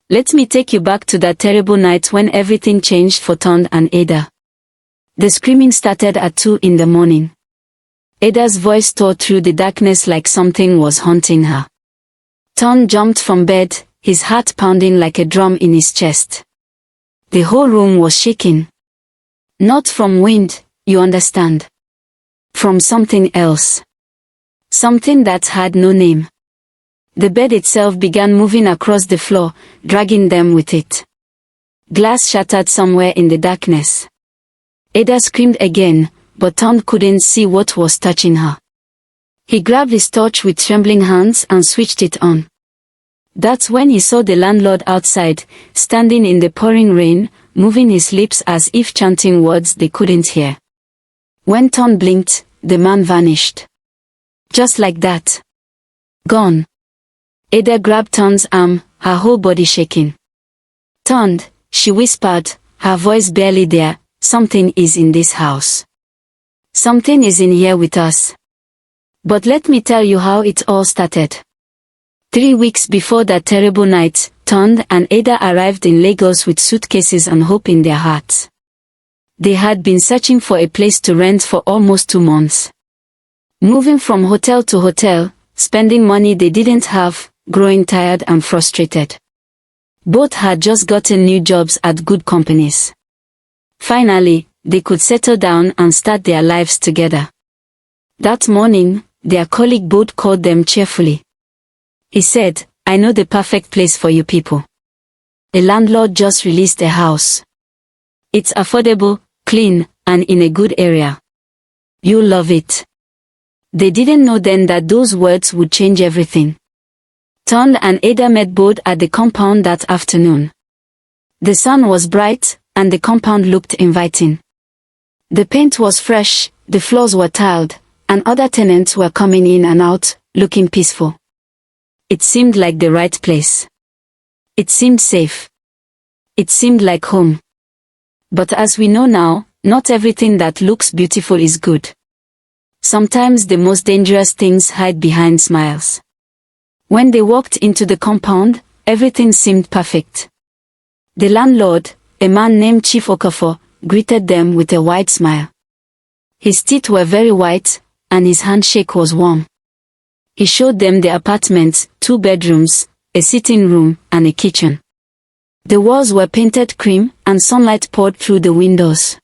Let me take you back to that terrible night when everything changed for Ton and Ada. The screaming started at 2 in the morning. Ada's voice tore through the darkness like something was haunting her. Ton jumped from bed, his heart pounding like a drum in his chest. The whole room was shaking. Not from wind, you understand. From something else. Something that had no name. The bed itself began moving across the floor, dragging them with it. Glass shattered somewhere in the darkness. Ada screamed again, but Ton couldn't see what was touching her. He grabbed his torch with trembling hands and switched it on. That's when he saw the landlord outside, standing in the pouring rain, moving his lips as if chanting words they couldn't hear. When Ton blinked, the man vanished. Just like that. Gone. Ada grabbed Ton's arm, her whole body shaking. Ton, she whispered, her voice barely there, something is in this house. Something is in here with us. But let me tell you how it all started. 3 weeks before that terrible night, Ton and Ada arrived in Lagos with suitcases and hope in their hearts. They had been searching for a place to rent for almost 2 months. Moving from hotel to hotel, spending money they didn't have, growing tired and frustrated. Both had just gotten new jobs at good companies. Finally, they could settle down and start their lives together. That morning, their colleague Boat called them cheerfully. He said, "I know the perfect place for you people. A landlord just released a house. It's affordable, clean, and in a good area. You'll love it." They didn't know then that those words would change everything. Ton and Ada met Boat at the compound that afternoon. The sun was bright, and the compound looked inviting. The paint was fresh, the floors were tiled, and other tenants were coming in and out, looking peaceful. It seemed like the right place. It seemed safe. It seemed like home. But as we know now, not everything that looks beautiful is good. Sometimes the most dangerous things hide behind smiles. When they walked into the compound, everything seemed perfect. The landlord, a man named Chief Okafor, greeted them with a wide smile. His teeth were very white, and his handshake was warm. He showed them the apartment, 2 bedrooms, a sitting room, and a kitchen. The walls were painted cream, and sunlight poured through the windows.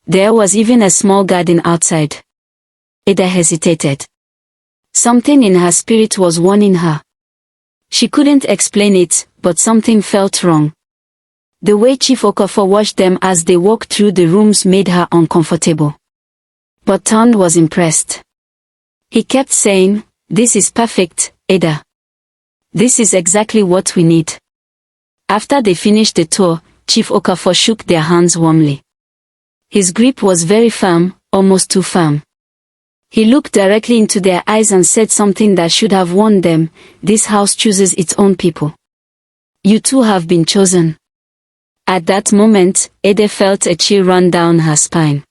There was even a small garden outside. Ada hesitated. Something in her spirit was warning her. She couldn't explain it, but something felt wrong. The way Chief Okafor watched them as they walked through the rooms made her uncomfortable. But Ton was impressed. He kept saying, "This is perfect, Ada. This is exactly what we need." After they finished the tour, Chief Okafor shook their hands warmly. His grip was very firm, almost too firm. He looked directly into their eyes and said something that should have warned them, "This house chooses its own people. You two have been chosen." At that moment, Ada felt a chill run down her spine.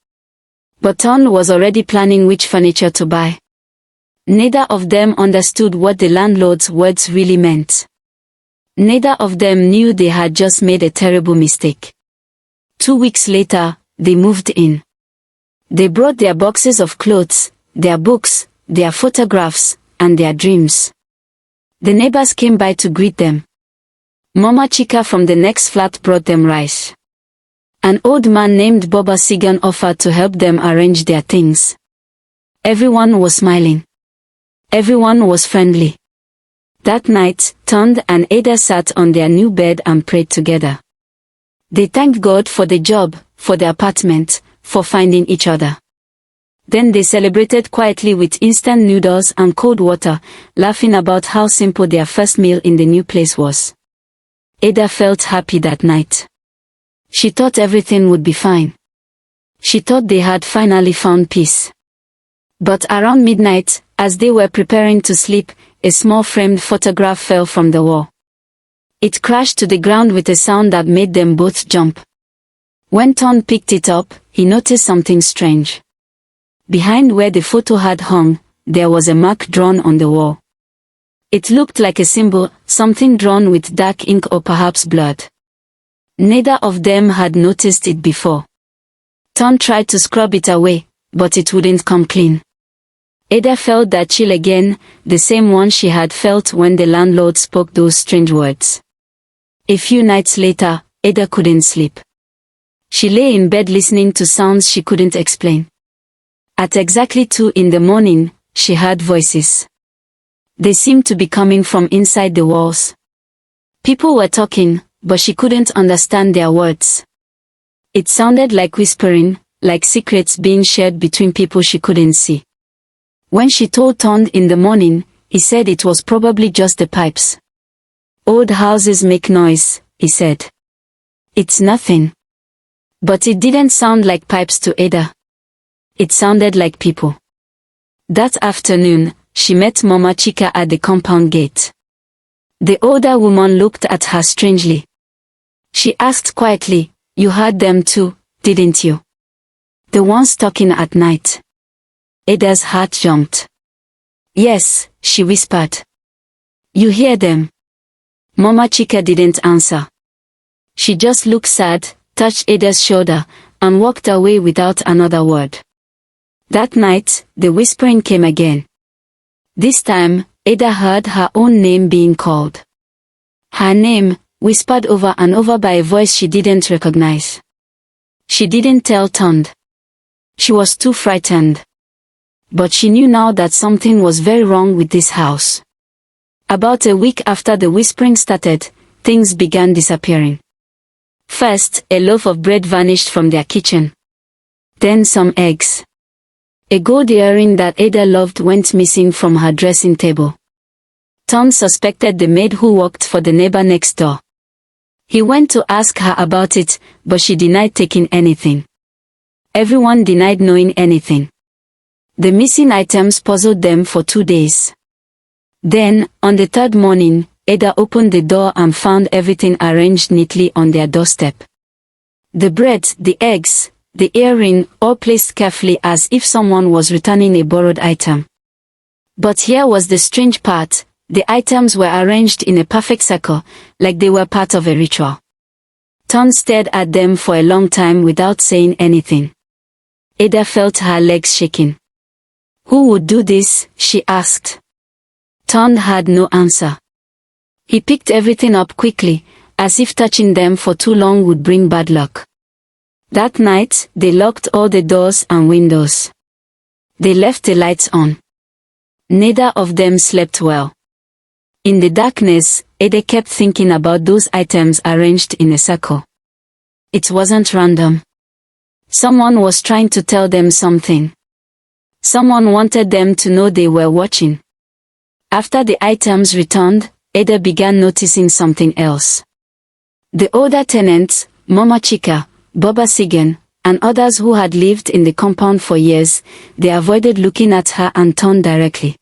But Ton was already planning which furniture to buy. Neither of them understood what the landlord's words really meant. Neither of them knew they had just made a terrible mistake. 2 weeks later, they moved in. They brought their boxes of clothes, their books, their photographs, and their dreams. The neighbors came by to greet them. Mama Chika from the next flat brought them rice. An old man named Boba Sigan offered to help them arrange their things. Everyone was smiling. Everyone was friendly. That night, Ton and Ada sat on their new bed and prayed together. They thanked God for the job, for the apartment, for finding each other. Then they celebrated quietly with instant noodles and cold water, laughing about how simple their first meal in the new place was. Ada felt happy that night. She thought everything would be fine. She thought they had finally found peace. But around midnight, as they were preparing to sleep, a small framed photograph fell from the wall. It crashed to the ground with a sound that made them both jump. When Ton picked it up, he noticed something strange. Behind where the photo had hung, there was a mark drawn on the wall. It looked like a symbol, something drawn with dark ink or perhaps blood. Neither of them had noticed it before. Ton tried to scrub it away, but it wouldn't come clean. Ada felt that chill again, the same one she had felt when the landlord spoke those strange words. A few nights later, Ada couldn't sleep. She lay in bed listening to sounds she couldn't explain. At exactly 2 in the morning, she heard voices. They seemed to be coming from inside the walls. People were talking, but she couldn't understand their words. It sounded like whispering, like secrets being shared between people she couldn't see. When she told Ton in the morning, he said it was probably just the pipes. Old houses make noise, he said. It's nothing. But it didn't sound like pipes to Ada. It sounded like people. That afternoon, she met Mama Chica at the compound gate. The older woman looked at her strangely. She asked quietly, "You heard them too, didn't you? The ones talking at night?" Ada's heart jumped. "Yes," she whispered. "You hear them?" Mama Chica didn't answer. She just looked sad, touched Ada's shoulder, and walked away without another word. That night, the whispering came again. This time, Ada heard her own name being called. Her name, whispered over and over by a voice she didn't recognize. She didn't tell Tond. She was too frightened. But she knew now that something was very wrong with this house. About a week after the whispering started, things began disappearing. First, a loaf of bread vanished from their kitchen. Then some eggs. A gold earring that Ada loved went missing from her dressing table. Tom suspected the maid who worked for the neighbor next door. He went to ask her about it, but she denied taking anything. Everyone denied knowing anything. The missing items puzzled them for 2 days. Then, on the 3rd morning, Ada opened the door and found everything arranged neatly on their doorstep. The bread, the eggs, the earring, all placed carefully as if someone was returning a borrowed item. But here was the strange part: the items were arranged in a perfect circle, like they were part of a ritual. Ton stared at them for a long time without saying anything. Ada felt her legs shaking. "Who would do this?" she asked. Ton had no answer. He picked everything up quickly, as if touching them for too long would bring bad luck. That night, they locked all the doors and windows. They left the lights on. Neither of them slept well. In the darkness, Ada kept thinking about those items arranged in a circle. It wasn't random. Someone was trying to tell them something. Someone wanted them to know they were watching. After the items returned, Ada began noticing something else. The older tenants, Mama Chica, Baba Sigan, and others who had lived in the compound for years, they avoided looking at her and Ton directly.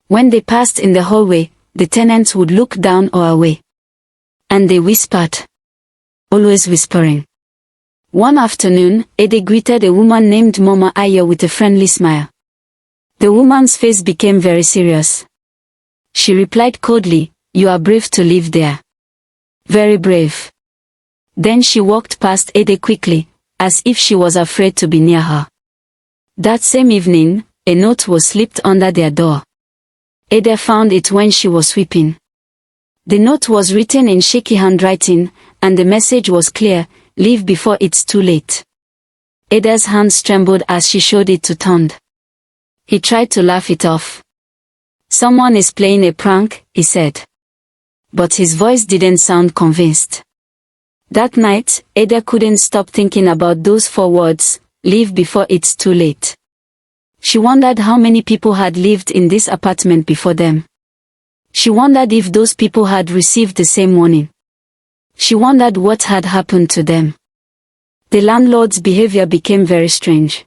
When they passed in the hallway, the tenants would look down or away. And they whispered. Always whispering. One afternoon, Ada greeted a woman named Mama Aya with a friendly smile. The woman's face became very serious. She replied coldly, "You are brave to live there. Very brave." Then she walked past Ada quickly, as if she was afraid to be near her. That same evening, a note was slipped under their door. Ada found it when she was sweeping. The note was written in shaky handwriting, and the message was clear: "Leave before it's too late." Ada's hands trembled as she showed it to Tond. He tried to laugh it off. "Someone is playing a prank," he said. But his voice didn't sound convinced. That night, Ada couldn't stop thinking about those 4 words, "Leave before it's too late." She wondered how many people had lived in this apartment before them. She wondered if those people had received the same warning. She wondered what had happened to them. The landlord's behavior became very strange.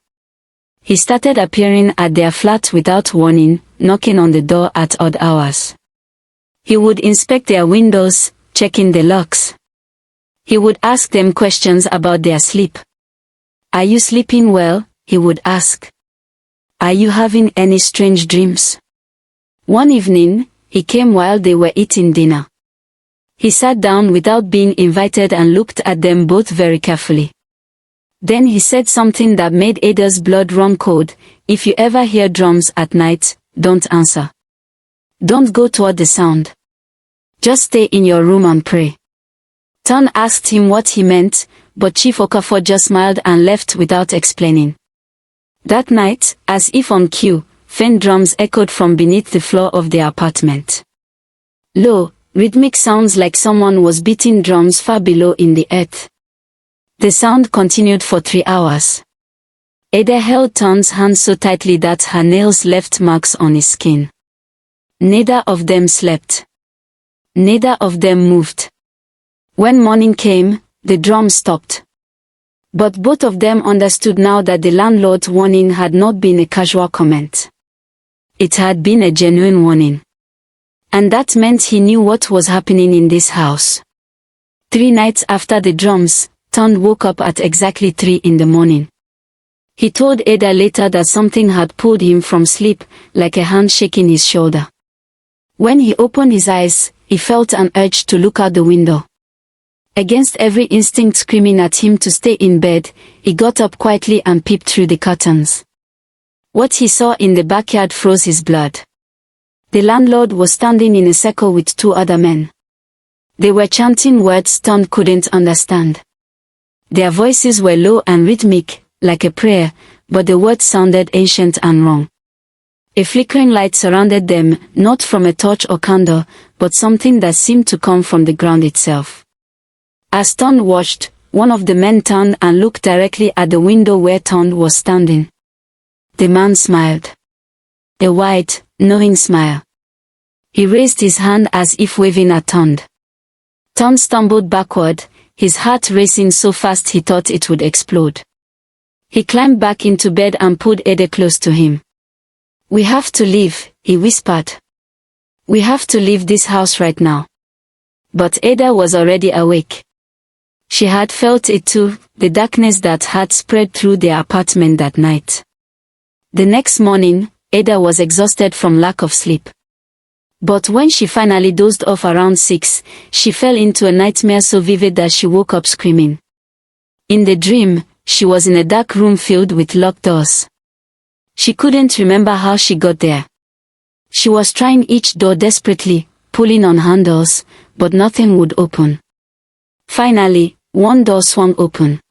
He started appearing at their flat without warning, knocking on the door at odd hours. He would inspect their windows, checking the locks. He would ask them questions about their sleep. "Are you sleeping well?" he would ask. "Are you having any strange dreams?" One evening, he came while they were eating dinner. He sat down without being invited and looked at them both very carefully. Then he said something that made Ada's blood run cold. If you ever hear drums at night, don't answer. Don't go toward the sound. Just stay in your room and pray. Ton asked him what he meant, but Chief Okafor just smiled and left without explaining. That night, as if on cue, faint drums echoed from beneath the floor of their apartment. Low, rhythmic sounds like someone was beating drums far below in the earth. The sound continued for 3 hours. Ada held Ton's hand so tightly that her nails left marks on his skin. Neither of them slept. Neither of them moved. When morning came, the drum stopped. But both of them understood now that the landlord's warning had not been a casual comment. It had been a genuine warning. And that meant he knew what was happening in this house. 3 nights after the drums, Ton woke up at exactly 3 in the morning. He told Ada later that something had pulled him from sleep, like a hand shaking his shoulder. When he opened his eyes, he felt an urge to look out the window. Against every instinct screaming at him to stay in bed, he got up quietly and peeped through the curtains. What he saw in the backyard froze his blood. The landlord was standing in a circle with 2 other men. They were chanting words Ton couldn't understand. Their voices were low and rhythmic, like a prayer, but the words sounded ancient and wrong. A flickering light surrounded them, not from a torch or candle, but something that seemed to come from the ground itself. As Ton watched, one of the men turned and looked directly at the window where Ton was standing. The man smiled. A wide, knowing smile. He raised his hand as if waving at Ton. Ton stumbled backward, his heart racing so fast he thought it would explode. He climbed back into bed and pulled Ada close to him. "We have to leave," he whispered. "We have to leave this house right now." But Ada was already awake. She had felt it too, the darkness that had spread through their apartment that night. The next morning, Ada was exhausted from lack of sleep. But when she finally dozed off around 6, she fell into a nightmare so vivid that she woke up screaming. In the dream, she was in a dark room filled with locked doors. She couldn't remember how she got there. She was trying each door desperately, pulling on handles, but nothing would open. Finally, one door swung open.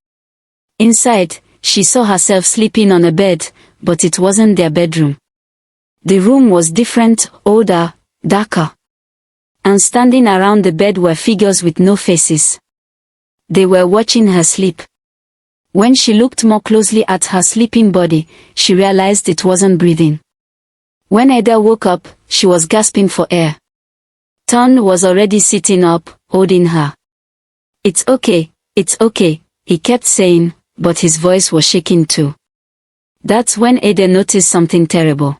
Inside, she saw herself sleeping on a bed, but it wasn't their bedroom. The room was different, older, darker. And standing around the bed were figures with no faces. They were watching her sleep. When she looked more closely at her sleeping body, she realized it wasn't breathing. When Ada woke up, she was gasping for air. Ton was already sitting up, holding her. It's okay," he kept saying, but his voice was shaking too. That's when Ada noticed something terrible.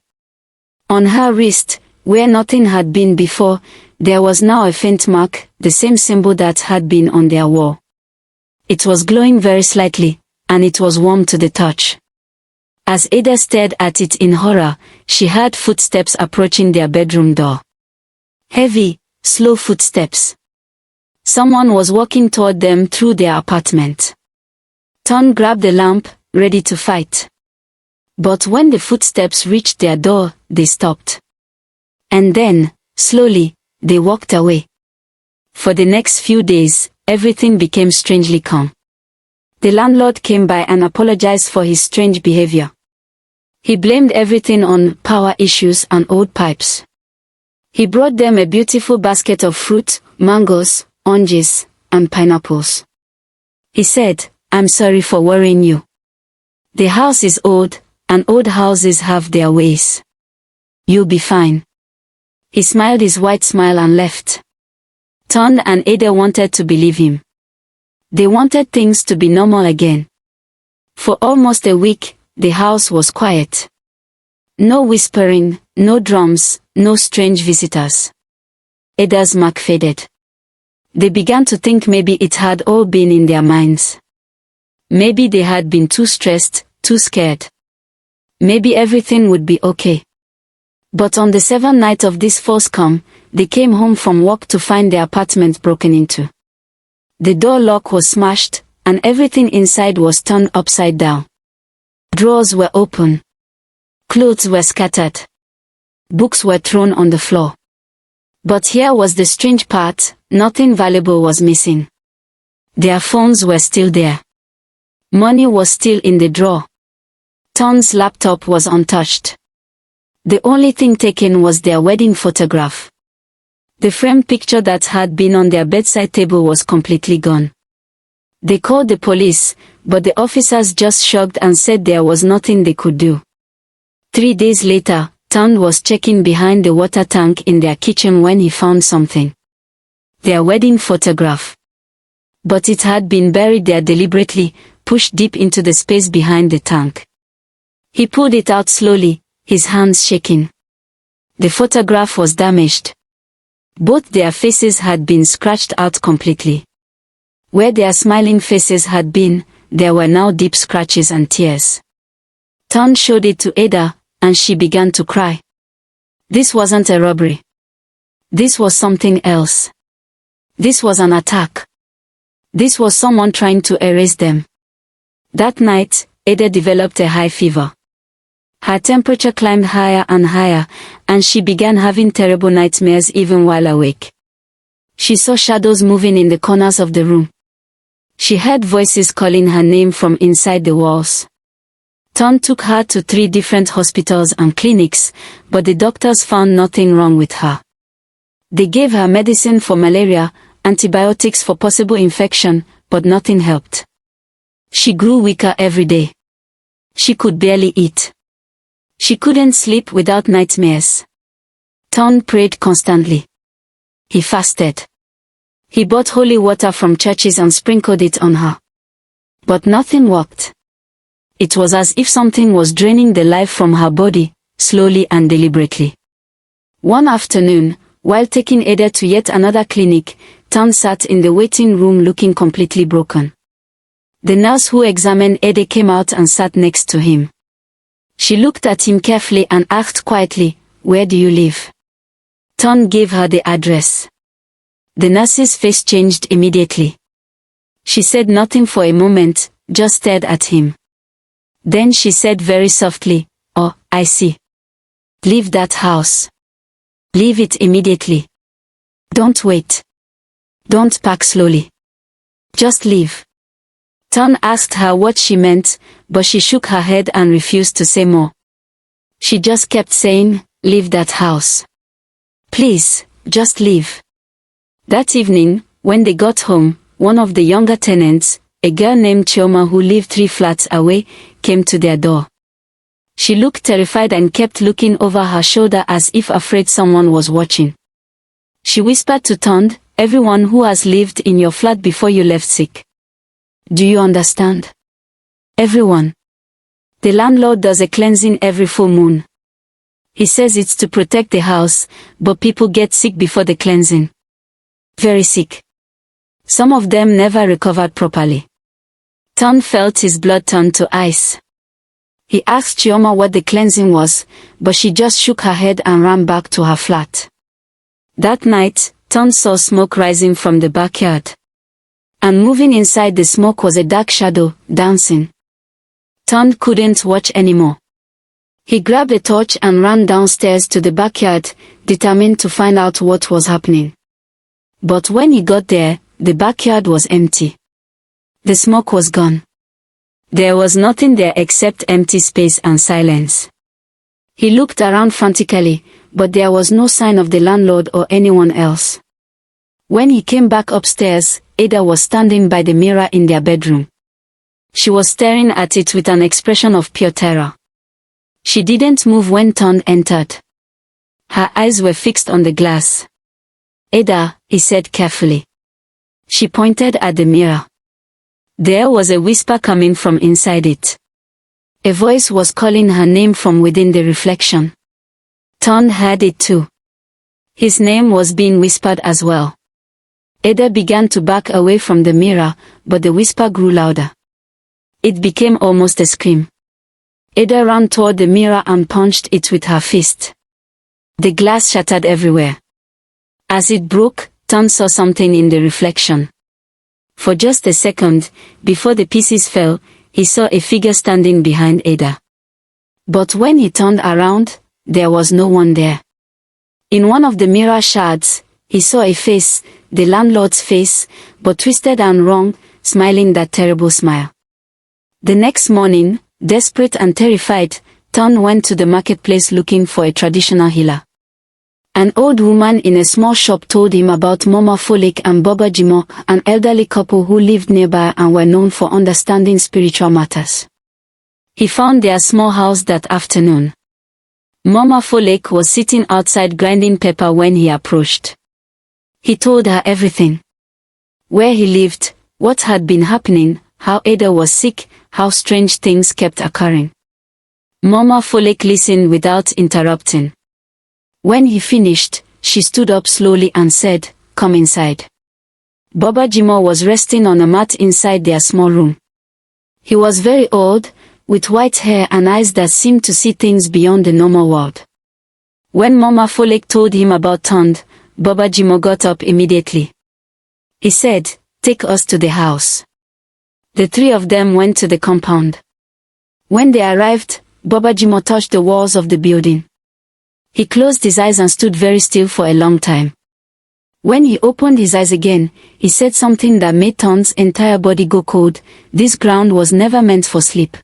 On her wrist, where nothing had been before, there was now a faint mark, the same symbol that had been on their wall. It was glowing very slightly, and it was warm to the touch. As Ada stared at it in horror, she heard footsteps approaching their bedroom door. Heavy, slow footsteps. Someone was walking toward them through their apartment. Ton grabbed the lamp, ready to fight. But when the footsteps reached their door, they stopped. And then, slowly, they walked away. For the next few days, everything became strangely calm. The landlord came by and apologized for his strange behavior. He blamed everything on power issues and old pipes. He brought them a beautiful basket of fruit, mangoes, oranges, and pineapples. He said, "I'm sorry for worrying you. The house is old, and old houses have their ways. You'll be fine." He smiled his white smile and left. Ton and Ada wanted to believe him. They wanted things to be normal again. For almost a week, the house was quiet. No whispering, no drums, no strange visitors. Ada's mark faded. They began to think maybe it had all been in their minds. Maybe they had been too stressed, too scared. Maybe everything would be okay. But on the seventh night of this false calm, they came home from work to find their apartment broken into. The door lock was smashed, and everything inside was turned upside down. Drawers were open. Clothes were scattered. Books were thrown on the floor. But here was the strange part, nothing valuable was missing. Their phones were still there. Money was still in the drawer. Tom's laptop was untouched. The only thing taken was their wedding photograph. The framed picture that had been on their bedside table was completely gone. They called the police, but the officers just shrugged and said there was nothing they could do. 3 days later, Tom was checking behind the water tank in their kitchen when he found something. Their wedding photograph. But it had been buried there deliberately, pushed deep into the space behind the tank. He pulled it out slowly, his hands shaking. The photograph was damaged. Both their faces had been scratched out completely. Where their smiling faces had been, there were now deep scratches and tears. Tom showed it to Ada, and she began to cry. This wasn't a robbery. This was something else. This was an attack. This was someone trying to erase them. That night, Ada developed a high fever. Her temperature climbed higher and higher, and she began having terrible nightmares even while awake. She saw shadows moving in the corners of the room. She heard voices calling her name from inside the walls. Tom took her to 3 different hospitals and clinics, but the doctors found nothing wrong with her. They gave her medicine for malaria, antibiotics for possible infection, but nothing helped. She grew weaker every day. She could barely eat. She couldn't sleep without nightmares. Tom prayed constantly. He fasted. He bought holy water from churches and sprinkled it on her. But nothing worked. It was as if something was draining the life from her body, slowly and deliberately. One afternoon, while taking Ada to yet another clinic, Tom sat in the waiting room looking completely broken. The nurse who examined Ada came out and sat next to him. She looked at him carefully and asked quietly, "Where do you live?" Tom gave her the address. The nurse's face changed immediately. She said nothing for a moment, just stared at him. Then she said very softly, "Oh, I see. Leave that house. Leave it immediately. Don't wait. Don't pack slowly. Just leave." Tom asked her what she meant, but she shook her head and refused to say more. She just kept saying, "Leave that house. Please, just leave." That evening, when they got home, one of the younger tenants, a girl named Chioma who lived 3 flats away, came to their door. She looked terrified and kept looking over her shoulder as if afraid someone was watching. She whispered to Tom, "Everyone who has lived in your flat before you left sick. Do you understand? Everyone. The landlord does a cleansing every full moon. He says it's to protect the house, but people get sick before the cleansing. Very sick. Some of them never recovered properly." Tom felt his blood turn to ice. He asked Chioma what the cleansing was, but she just shook her head and ran back to her flat. That night, Tom saw smoke rising from the backyard. And moving inside the smoke was a dark shadow, dancing. Tom couldn't watch anymore. He grabbed a torch and ran downstairs to the backyard, determined to find out what was happening. But when he got there, the backyard was empty. The smoke was gone. There was nothing there except empty space and silence. He looked around frantically, but there was no sign of the landlord or anyone else. When he came back upstairs, Ada was standing by the mirror in their bedroom. She was staring at it with an expression of pure terror. She didn't move when Tom entered. Her eyes were fixed on the glass. "Ada," he said carefully. She pointed at the mirror. There was a whisper coming from inside it. A voice was calling her name from within the reflection. Tom heard it too. His name was being whispered as well. Ada began to back away from the mirror, but the whisper grew louder. It became almost a scream. Ada ran toward the mirror and punched it with her fist. The glass shattered everywhere. As it broke, Ton saw something in the reflection. For just a second, before the pieces fell, he saw a figure standing behind Ada. But when he turned around, there was no one there. In one of the mirror shards, he saw a face, the landlord's face, but twisted and wrong, smiling that terrible smile. The next morning, desperate and terrified, Ton went to the marketplace looking for a traditional healer. An old woman in a small shop told him about Mama Folik and Baba Jimo, an elderly couple who lived nearby and were known for understanding spiritual matters. He found their small house that afternoon. Mama Folik was sitting outside grinding pepper when he approached. He told her everything. Where he lived, what had been happening, how Ada was sick, how strange things kept occurring. Mama Folik listened without interrupting. When he finished, she stood up slowly and said, "Come inside." Baba Jimo was resting on a mat inside their small room. He was very old, with white hair and eyes that seemed to see things beyond the normal world. When Mama Folik told him about Tond, Baba Jimo got up immediately. He said, "Take us to the house." The three of them went to the compound. When they arrived, Baba Jimo touched the walls of the building. He closed his eyes and stood very still for a long time. When he opened his eyes again, he said something that made Tond's entire body go cold. This ground was never meant for sleep.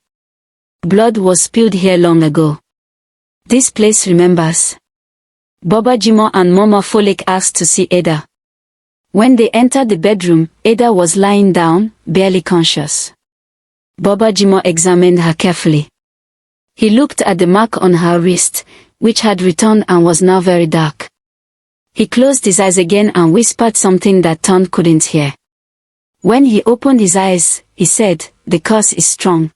Blood was spilled here long ago. This place remembers. Baba Jimo and Mama Folik asked to see Ada. When they entered the bedroom, Ada was lying down, barely conscious. Baba Jimo examined her carefully. He looked at the mark on her wrist, which had returned and was now very dark. He closed his eyes again and whispered something that Tond couldn't hear. When he opened his eyes, he said, "The curse is strong.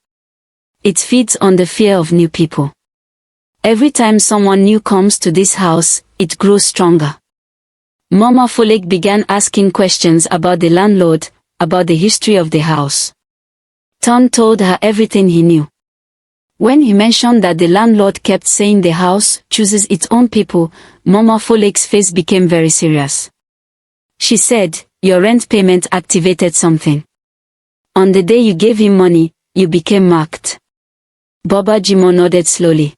It feeds on the fear of new people. Every time someone new comes to this house, it grows stronger." Mama Folik began asking questions about the landlord, about the history of the house. Tond told her everything he knew. When he mentioned that the landlord kept saying the house chooses its own people, Mama Folik's face became very serious. She said, "Your rent payment activated something. On the day you gave him money, you became marked." Baba Jimo nodded slowly.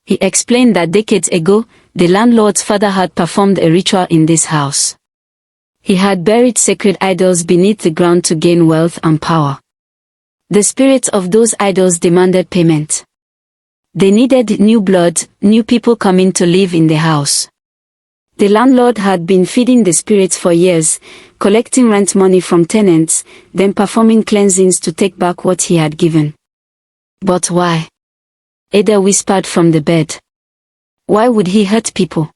He explained that decades ago, the landlord's father had performed a ritual in this house. He had buried sacred idols beneath the ground to gain wealth and power. The spirits of those idols demanded payment. They needed new blood, new people coming to live in the house. The landlord had been feeding the spirits for years, collecting rent money from tenants, then performing cleansings to take back what he had given. But why? Ada whispered from the bed. Why would he hurt people?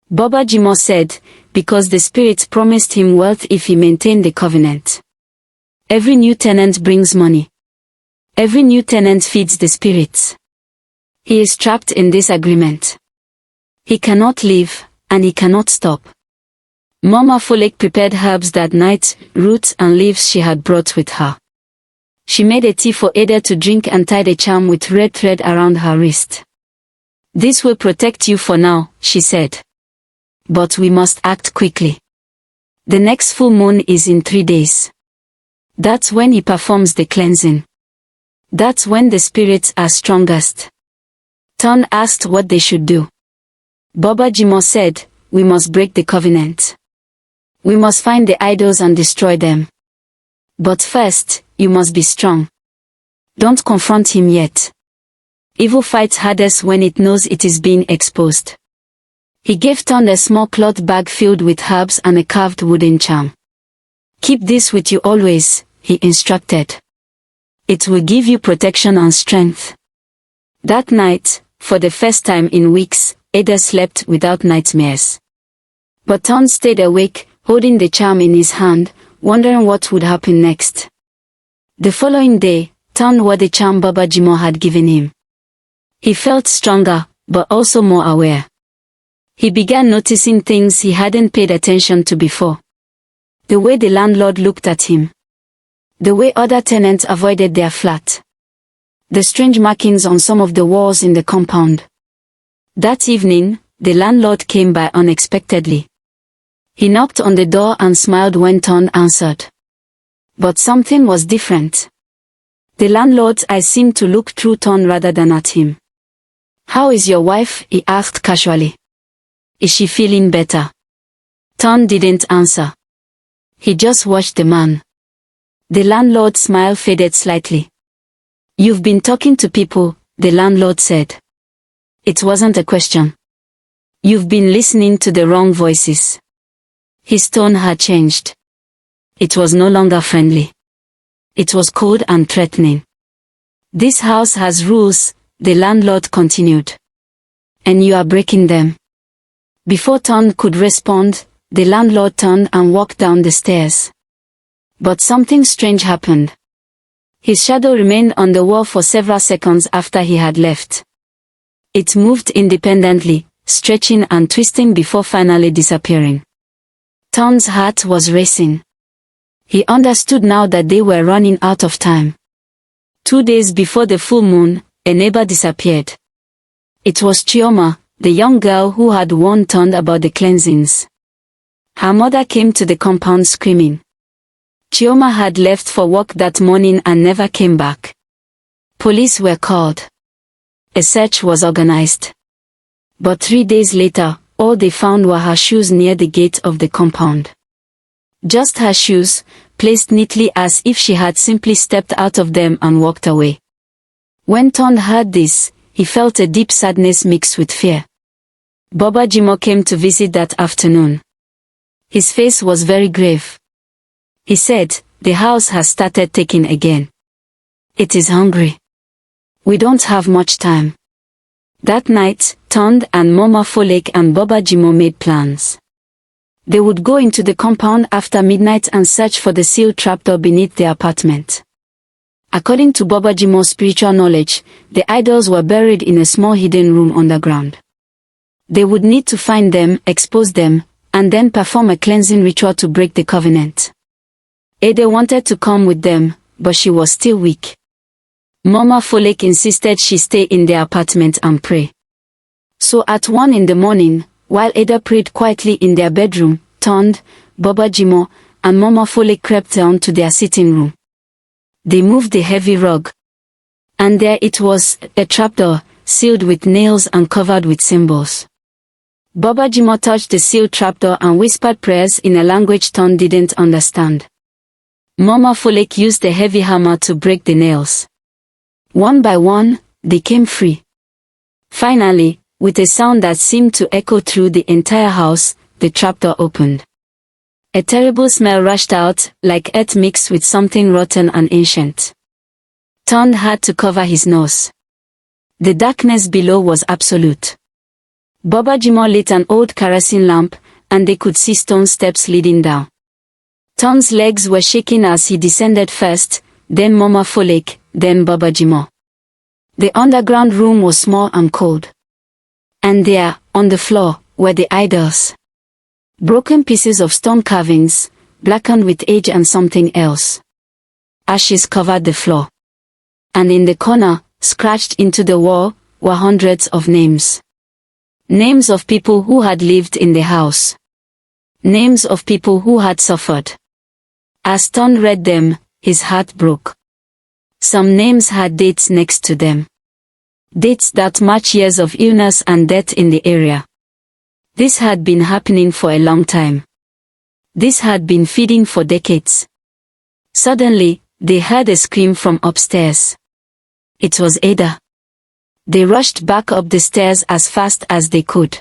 Baba Jimo said, because the spirits promised him wealth if he maintained the covenant. Every new tenant brings money. Every new tenant feeds the spirits. He is trapped in this agreement. He cannot leave, and he cannot stop. Mama Folik prepared herbs that night, roots and leaves she had brought with her. She made a tea for Ada to drink and tied a charm with red thread around her wrist. "This will protect you for now," she said. "But we must act quickly. The next full moon is in 3 days. That's when he performs the cleansing. That's when the spirits are strongest." Tond asked what they should do. Baba Jimo said, "We must break the covenant. We must find the idols and destroy them. But first, you must be strong. Don't confront him yet. Evil fights hardest when it knows it is being exposed." He gave Tond a small cloth bag filled with herbs and a carved wooden charm. "Keep this with you always," he instructed. "It will give you protection and strength." That night, for the first time in weeks, Ada slept without nightmares. But Tond stayed awake, holding the charm in his hand, wondering what would happen next. The following day, Tond wore the charm Baba Jimo had given him. He felt stronger, but also more aware. He began noticing things he hadn't paid attention to before. The way the landlord looked at him. The way other tenants avoided their flat. The strange markings on some of the walls in the compound. That evening, the landlord came by unexpectedly. He knocked on the door and smiled when Ton answered. But something was different. The landlord's eyes seemed to look through Ton rather than at him. "How is your wife?" he asked casually. "Is she feeling better?" Ton didn't answer. He just watched the man. The landlord's smile faded slightly. "You've been talking to people," the landlord said. It wasn't a question. "You've been listening to the wrong voices." His tone had changed. It was no longer friendly. It was cold and threatening. "This house has rules," the landlord continued. "And you are breaking them." Before Ton could respond, the landlord turned and walked down the stairs. But something strange happened. His shadow remained on the wall for several seconds after he had left. It moved independently, stretching and twisting before finally disappearing. Ton's heart was racing. He understood now that they were running out of time. 2 days before the full moon, a neighbor disappeared. It was Chioma, the young girl who had warned Ton about the cleansings. Her mother came to the compound screaming. Chioma had left for work that morning and never came back. Police were called. A search was organized. But 3 days later, all they found were her shoes near the gate of the compound. Just her shoes, placed neatly as if she had simply stepped out of them and walked away. When Ton heard this, he felt a deep sadness mixed with fear. Baba Jimo came to visit that afternoon. His face was very grave. He said, "The house has started taking again. It is hungry. We don't have much time." That night, Ton and Mama Folek and Baba Jimo made plans. They would go into the compound after midnight and search for the sealed trapdoor beneath the apartment. According to Baba Jimo's spiritual knowledge, the idols were buried in a small hidden room underground. They would need to find them, expose them, and then perform a cleansing ritual to break the covenant. Ada wanted to come with them, but she was still weak. Mama Folek insisted she stay in the apartment and pray. So at 1 in the morning, while Ada prayed quietly in their bedroom, Ton, Baba Jimo, and Mama Folek crept down to their sitting room. They moved the heavy rug. And there it was, a trapdoor, sealed with nails and covered with symbols. Baba Jimo touched the sealed trapdoor and whispered prayers in a language Ton didn't understand. Mama Folek used a heavy hammer to break the nails. One by one, they came free. Finally, with a sound that seemed to echo through the entire house, the trapdoor opened. A terrible smell rushed out, like earth mixed with something rotten and ancient. Ton had to cover his nose. The darkness below was absolute. Baba Jimo lit an old kerosene lamp, and they could see stone steps leading down. Ton's legs were shaking as he descended first, then Mama Folek, then Baba Jimo. The underground room was small and cold. And there, on the floor, were the idols. Broken pieces of stone carvings, blackened with age and something else. Ashes covered the floor. And in the corner, scratched into the wall, were hundreds of names. Names of people who had lived in the house. Names of people who had suffered. As Ton read them, his heart broke. Some names had dates next to them. Dates that match years of illness and death in the area. This had been happening for a long time. This had been feeding for decades. Suddenly, they heard a scream from upstairs. It was Ada. They rushed back up the stairs as fast as they could.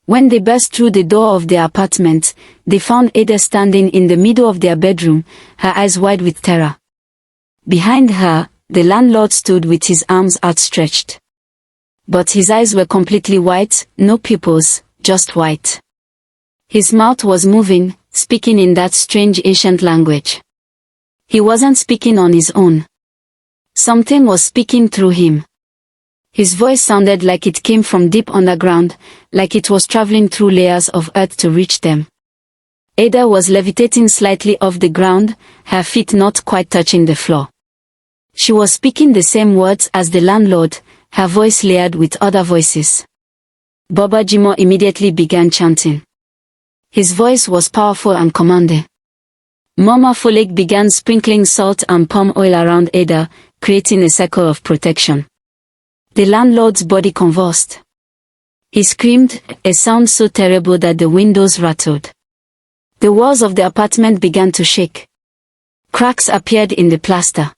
When they burst through the door of their apartment, they found Ada standing in the middle of their bedroom, her eyes wide with terror. Behind her, the landlord stood with his arms outstretched. But his eyes were completely white, no pupils, just white. His mouth was moving, speaking in that strange ancient language. He wasn't speaking on his own. Something was speaking through him. His voice sounded like it came from deep underground, like it was traveling through layers of earth to reach them. Ada was levitating slightly off the ground, her feet not quite touching the floor. She was speaking the same words as the landlord, her voice layered with other voices. Baba Jimo immediately began chanting. His voice was powerful and commanding. Mama Folek began sprinkling salt and palm oil around Ada, creating a circle of protection. The landlord's body convulsed. He screamed, a sound so terrible that the windows rattled. The walls of the apartment began to shake. Cracks appeared in the plaster.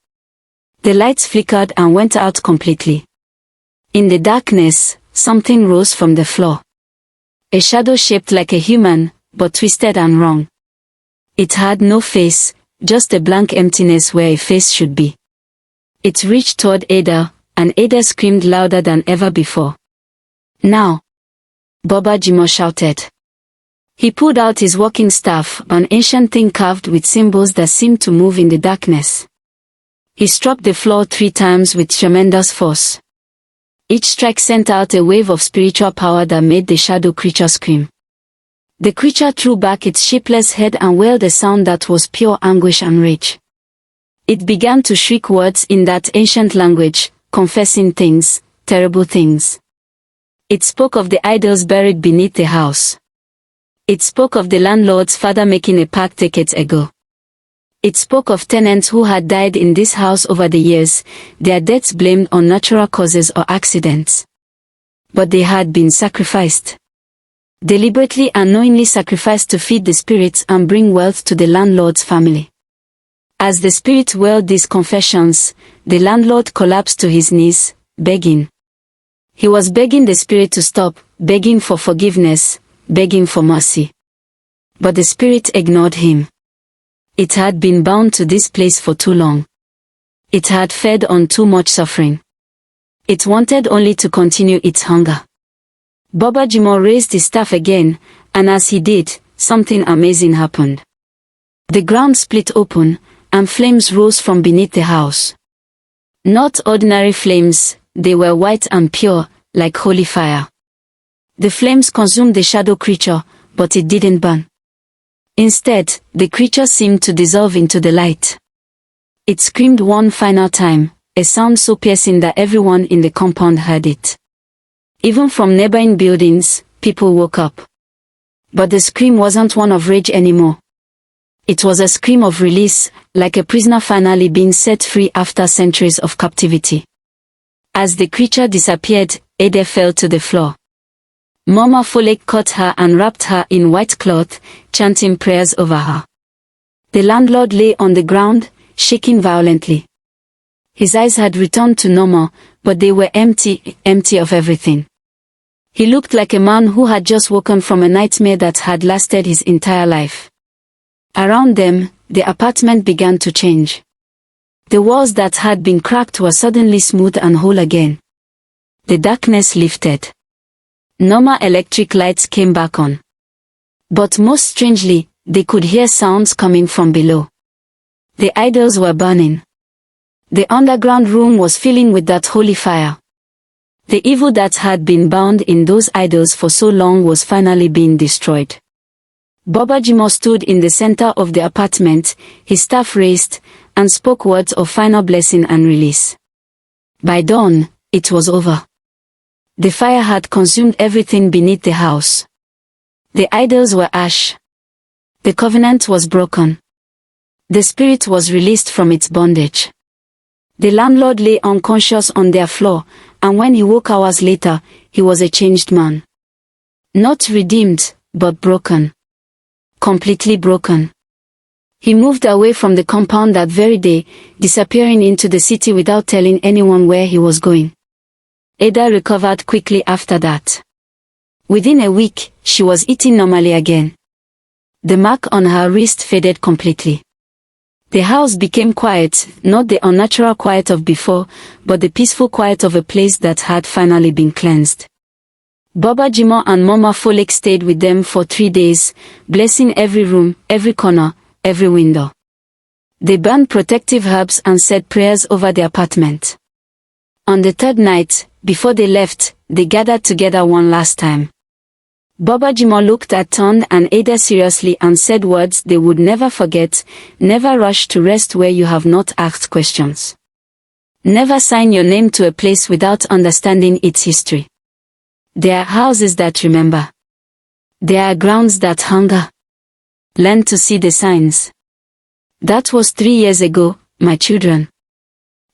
The lights flickered and went out completely. In the darkness, something rose from the floor. A shadow shaped like a human, but twisted and wrong. It had no face, just a blank emptiness where a face should be. It reached toward Ada, and Ada screamed louder than ever before. Now! Baba Jimo shouted. He pulled out his walking staff, an ancient thing carved with symbols that seemed to move in the darkness. He struck the floor 3 times with tremendous force. Each strike sent out a wave of spiritual power that made the shadow creature scream. The creature threw back its shapeless head and wailed a sound that was pure anguish and rage. It began to shriek words in that ancient language, confessing things, terrible things. It spoke of the idols buried beneath the house. It spoke of the landlord's father making a pact decades ago. It spoke of tenants who had died in this house over the years, their deaths blamed on natural causes or accidents. But they had been sacrificed. Deliberately and knowingly sacrificed to feed the spirits and bring wealth to the landlord's family. As the spirit wailed these confessions, the landlord collapsed to his knees, begging. He was begging the spirit to stop, begging for forgiveness, begging for mercy. But the spirit ignored him. It had been bound to this place for too long. It had fed on too much suffering. It wanted only to continue its hunger. Baba Jimo raised his staff again, and as he did, something amazing happened. The ground split open, and flames rose from beneath the house. Not ordinary flames, they were white and pure, like holy fire. The flames consumed the shadow creature, but it didn't burn. Instead, the creature seemed to dissolve into the light. It screamed one final time, a sound so piercing that everyone in the compound heard it. Even from neighboring buildings, people woke up. But the scream wasn't one of rage anymore. It was a scream of release, like a prisoner finally being set free after centuries of captivity. As the creature disappeared, Ada fell to the floor. Mama Folek caught her and wrapped her in white cloth, chanting prayers over her. The landlord lay on the ground, shaking violently. His eyes had returned to normal, but they were empty of everything. He looked like a man who had just woken from a nightmare that had lasted his entire life. Around them, the apartment began to change. The walls that had been cracked were suddenly smooth and whole again. The darkness lifted. Normal electric lights came back on. But most strangely, they could hear sounds coming from below. The idols were burning. The underground room was filling with that holy fire. The evil that had been bound in those idols for so long was finally being destroyed. Baba Jimo stood in the center of the apartment, his staff raised, and spoke words of final blessing and release. By dawn, it was over. The fire had consumed everything beneath the house. The idols were ash. The covenant was broken. The spirit was released from its bondage. The landlord lay unconscious on their floor, and when he woke hours later, he was a changed man. Not redeemed, but broken. Completely broken. He moved away from the compound that very day, disappearing into the city without telling anyone where he was going. Ada recovered quickly after that. Within a week, she was eating normally again. The mark on her wrist faded completely. The house became quiet, not the unnatural quiet of before, but the peaceful quiet of a place that had finally been cleansed. Baba Jimo and Mama Folek stayed with them for 3 days, blessing every room, every corner, every window. They burned protective herbs and said prayers over the apartment. On the 3rd night, before they left, they gathered together one last time. Baba Jimo looked at Ton and Ada seriously and said words they would never forget: never rush to rest where you have not asked questions. Never sign your name to a place without understanding its history. There are houses that remember. There are grounds that hunger. Learn to see the signs. That was 3 years ago, my children.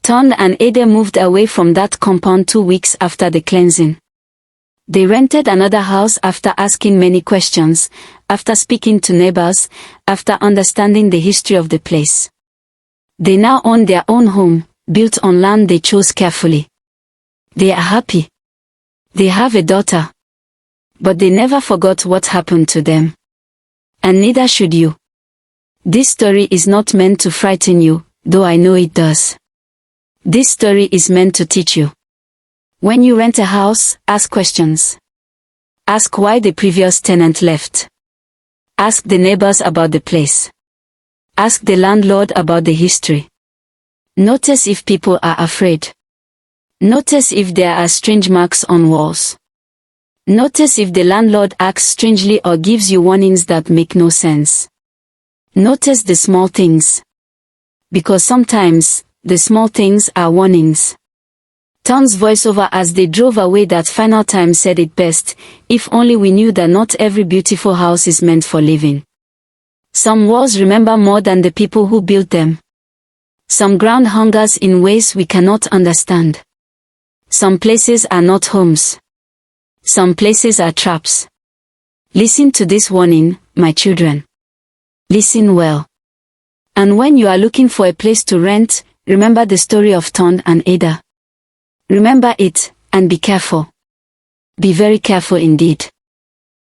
Ton and Ada moved away from that compound 2 weeks after the cleansing. They rented another house after asking many questions, after speaking to neighbors, after understanding the history of the place. They now own their own home, built on land they chose carefully. They are happy. They have a daughter. But they never forgot what happened to them. And neither should you. This story is not meant to frighten you, though I know it does. This story is meant to teach you. When you rent a house, ask questions. Ask why the previous tenant left. Ask the neighbors about the place. Ask the landlord about the history. Notice if people are afraid. Notice if there are strange marks on walls. Notice if the landlord acts strangely or gives you warnings that make no sense. Notice the small things. Because sometimes, the small things are warnings. Ton's voiceover as they drove away that final time said it best: if only we knew that not every beautiful house is meant for living. Some walls remember more than the people who built them. Some ground hungers in ways we cannot understand. Some places are not homes. Some places are traps. Listen to this warning, my children. Listen well. And when you are looking for a place to rent, remember the story of Ton and Ada. Remember it, and be careful. Be very careful indeed.